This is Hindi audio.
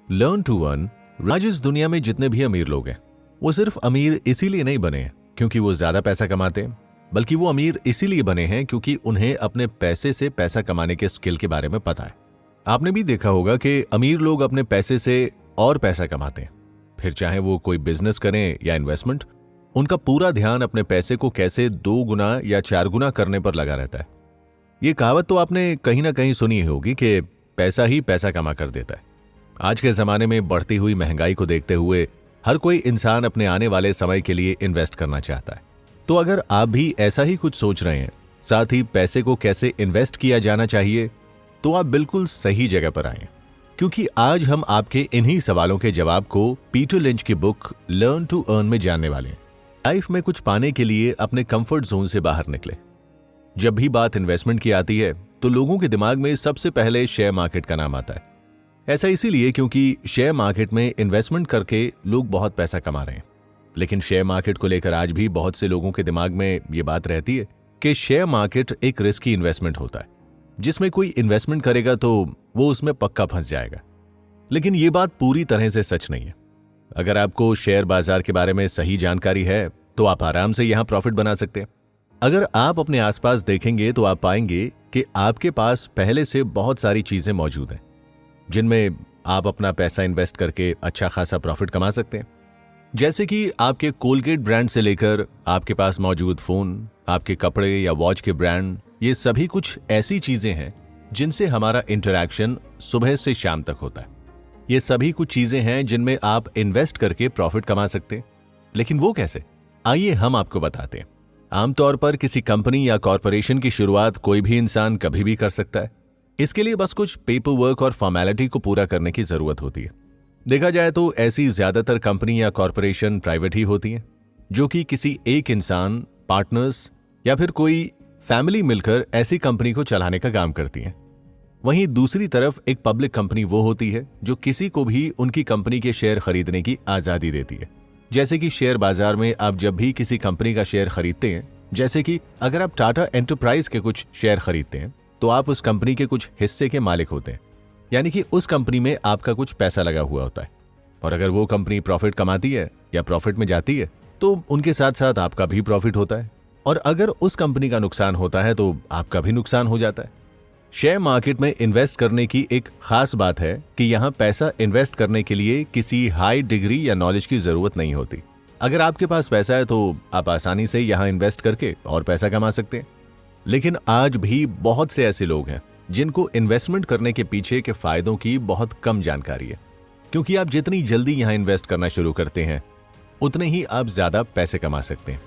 Learn to earn. आज इस दुनिया में जितने भी अमीर लोग हैं वो सिर्फ अमीर इसीलिए नहीं बने हैं क्योंकि वो ज्यादा पैसा कमाते हैं, बल्कि वो अमीर इसीलिए बने हैं क्योंकि उन्हें अपने पैसे से पैसा कमाने के स्किल के बारे में पता है। आपने भी देखा होगा कि अमीर लोग अपने पैसे से और पैसा कमाते हैं, फिर चाहे वो कोई बिजनेस करें या इन्वेस्टमेंट, उनका पूरा ध्यान अपने पैसे को कैसे 2 गुना या 4 गुना करने पर लगा रहता है। ये कहावत तो आपने कहीं ना कहीं सुनी होगी कि पैसा ही पैसा कमा कर देता है। आज के जमाने में बढ़ती हुई महंगाई को देखते हुए हर कोई इंसान अपने आने वाले समय के लिए इन्वेस्ट करना चाहता है। तो अगर आप भी ऐसा ही कुछ सोच रहे हैं, साथ ही पैसे को कैसे इन्वेस्ट किया जाना चाहिए, तो आप बिल्कुल सही जगह पर आए, क्योंकि आज हम आपके इन्हीं सवालों के जवाब को पीटर लिंच की बुक लर्न टू अर्न में जानने वाले हैं। लाइफ में कुछ पाने के लिए अपने कंफर्ट जोन से बाहर निकले। जब भी बात इन्वेस्टमेंट की आती है तो लोगों के दिमाग में सबसे पहले शेयर मार्केट का नाम आता है। ऐसा इसीलिए क्योंकि शेयर मार्केट में इन्वेस्टमेंट करके लोग बहुत पैसा कमा रहे हैं। लेकिन शेयर मार्केट को लेकर आज भी बहुत से लोगों के दिमाग में ये बात रहती है कि शेयर मार्केट एक रिस्की इन्वेस्टमेंट होता है, जिसमें कोई इन्वेस्टमेंट करेगा तो वो उसमें पक्का फंस जाएगा। लेकिन ये बात पूरी तरह से सच नहीं है। अगर आपको शेयर बाजार के बारे में सही जानकारी है तो आप आराम से यहां प्रॉफिट बना सकते हैं। अगर आप अपने आसपास देखेंगे तो आप पाएंगे कि आपके पास पहले से बहुत सारी चीजें मौजूद हैं जिनमें आप अपना पैसा इन्वेस्ट करके अच्छा खासा प्रॉफिट कमा सकते हैं। जैसे कि आपके कोलगेट ब्रांड से लेकर आपके पास मौजूद फोन, आपके कपड़े या वॉच के ब्रांड, ये सभी कुछ ऐसी चीजें हैं जिनसे हमारा इंटरैक्शन सुबह से शाम तक होता है। ये सभी कुछ चीजें हैं जिनमें आप इन्वेस्ट करके प्रॉफिट कमा सकते हैं। लेकिन वो कैसे, आइए हम आपको बताते हैं। आमतौर पर किसी कंपनी या कॉरपोरेशन की शुरुआत कोई भी इंसान कभी भी कर सकता है। इसके लिए बस कुछ पेपर वर्क और फॉर्मेलिटी को पूरा करने की जरूरत होती है। देखा जाए तो ऐसी ज्यादातर कंपनी या कॉरपोरेशन प्राइवेट ही होती हैं, जो कि किसी एक इंसान, पार्टनर्स या फिर कोई फैमिली मिलकर ऐसी कंपनी को चलाने का काम करती हैं। वहीं दूसरी तरफ एक पब्लिक कंपनी वो होती है जो किसी को भी उनकी कंपनी के शेयर खरीदने की आजादी देती है। जैसे कि शेयर बाजार में आप जब भी किसी कंपनी का शेयर खरीदते हैं, जैसे कि अगर आप टाटा एंटरप्राइज के कुछ शेयर खरीदते हैं तो आप उस कंपनी के कुछ हिस्से के मालिक होते हैं, यानी कि उस कंपनी में आपका कुछ पैसा लगा हुआ होता है। और अगर वो कंपनी प्रॉफिट कमाती है या प्रॉफिट में जाती है तो उनके साथ साथ आपका भी प्रॉफिट होता है, और अगर उस कंपनी का नुकसान होता है तो आपका भी नुकसान हो जाता है। शेयर मार्केट में इन्वेस्ट करने की एक खास बात है कि यहाँ पैसा इन्वेस्ट करने के लिए किसी हाई डिग्री या नॉलेज की जरूरत नहीं होती। अगर आपके पास पैसा है तो आप आसानी से यहाँ इन्वेस्ट करके और पैसा कमा सकते हैं। लेकिन आज भी बहुत से ऐसे लोग हैं जिनको इन्वेस्टमेंट करने के पीछे के फायदों की बहुत कम जानकारी है, क्योंकि आप जितनी जल्दी यहाँ इन्वेस्ट करना शुरू करते हैं उतने ही आप ज्यादा पैसे कमा सकते हैं।